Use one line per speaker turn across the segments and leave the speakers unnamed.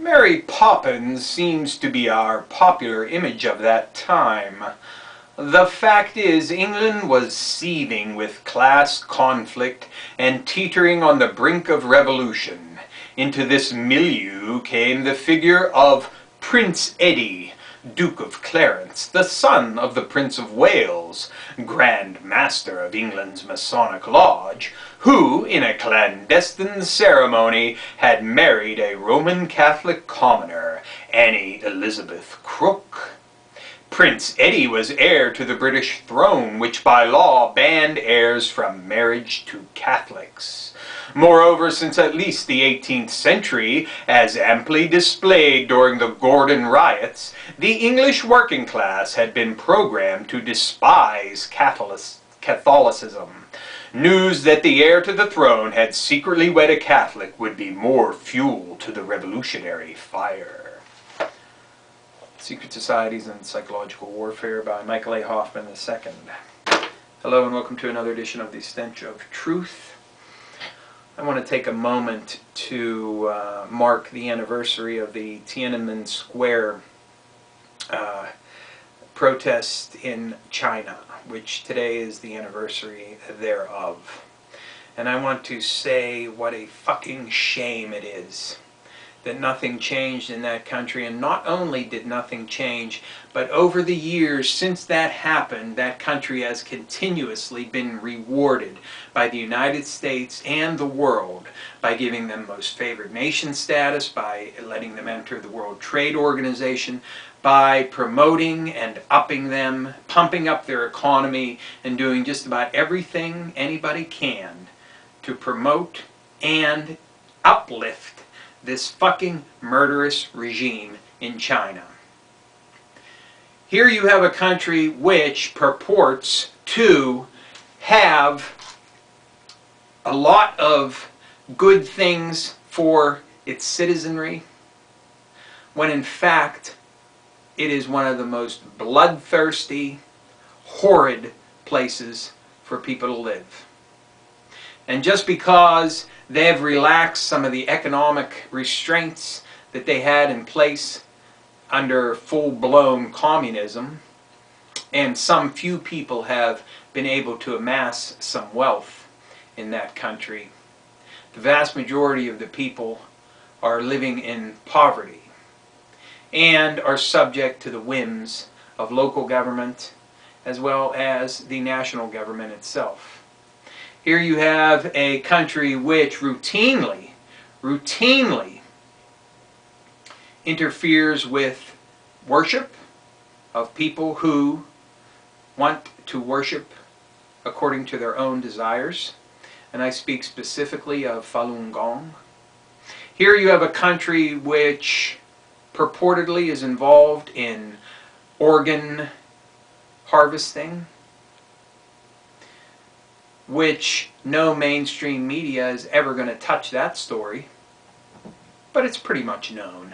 Mary Poppins seems to be our popular image of that time. The fact is, England was seething with class conflict and teetering on the brink of revolution. Into this milieu came the figure of Prince Eddie, Duke of Clarence, the son of the Prince of Wales, Grand Master of England's Masonic Lodge, who, in a clandestine ceremony, had married a Roman Catholic commoner, Annie Elizabeth Crooke. Prince Eddie was heir to the British throne, which by law banned heirs from marriage to Catholics. Moreover, since at least the 18th century, as amply displayed during the Gordon riots, the English working class had been programmed to despise Catholicism. News that the heir to the throne had secretly wed a Catholic would be more fuel to the revolutionary fire. Secret Societies and Psychological Warfare by Michael A. Hoffman II. Hello and welcome to another edition of the Stench of Truth. I want to take a moment to mark the anniversary of the Tianenmann Square protest in China, which today is the anniversary thereof. And I want to say what a fucking shame it is that nothing changed in that country. And not only did nothing change, but over the years since that happened, that country has continuously been rewarded by the United States and the world by giving them most favored nation status, by letting them enter the World Trade Organization, by promoting and upping them, pumping up their economy, and doing just about everything anybody can to promote and uplift this fucking murderous regime in China. Here you have a country which purports to have a lot of good things for its citizenry, when in fact it is one of the most bloodthirsty, horrid places for people to live. And just because they've relaxed some of the economic restraints that they had in place under full-blown communism, and some few people have been able to amass some wealth in that country, the vast majority of the people are living in poverty and are subject to the whims of local government as well as the national government itself. Here you have a country which routinely interferes with worship of people who want to worship according to their own desires. And I speak specifically of Falun Gong. Here you have a country which purportedly is involved in organ harvesting, which no mainstream media is ever going to touch that story, but it's pretty much known.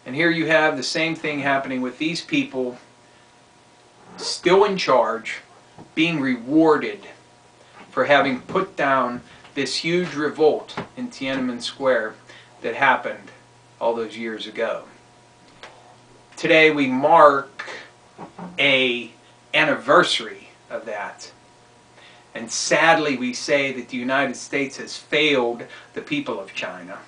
And here you have the same thing happening with these people still in charge, being rewarded for having put down this huge revolt in Tianenmann Square that happened all those years ago. Today we mark an anniversary of that. And sadly we say that the United States has failed the people of China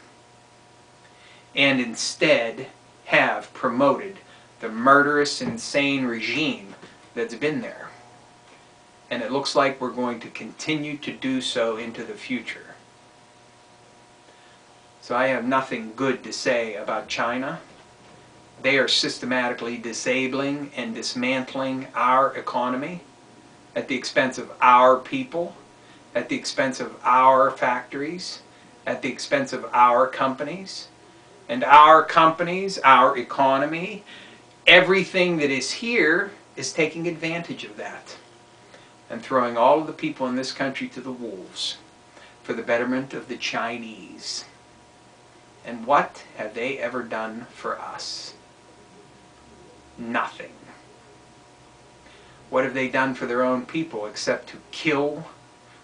and instead have promoted the murderous, insane regime that's been there. And it looks like we're going to continue to do so into the future. So I have nothing good to say about China. They are systematically disabling and dismantling our economy at the expense of our people, at the expense of our factories, at the expense of our companies. And our companies, our economy, everything that is here is taking advantage of that and throwing all of the people in this country to the wolves for the betterment of the Chinese. And what have they ever done for us? Nothing. What have they done for their own people except to kill,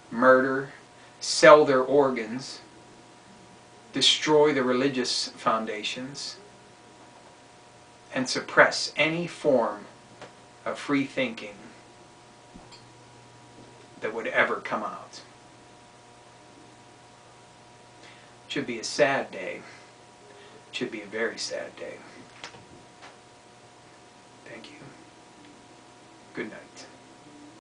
murder, sell their organs, destroy the religious foundations, and suppress any form of free thinking that would ever come out. It should be a sad day. It should be a very sad day. Thank you. Good night.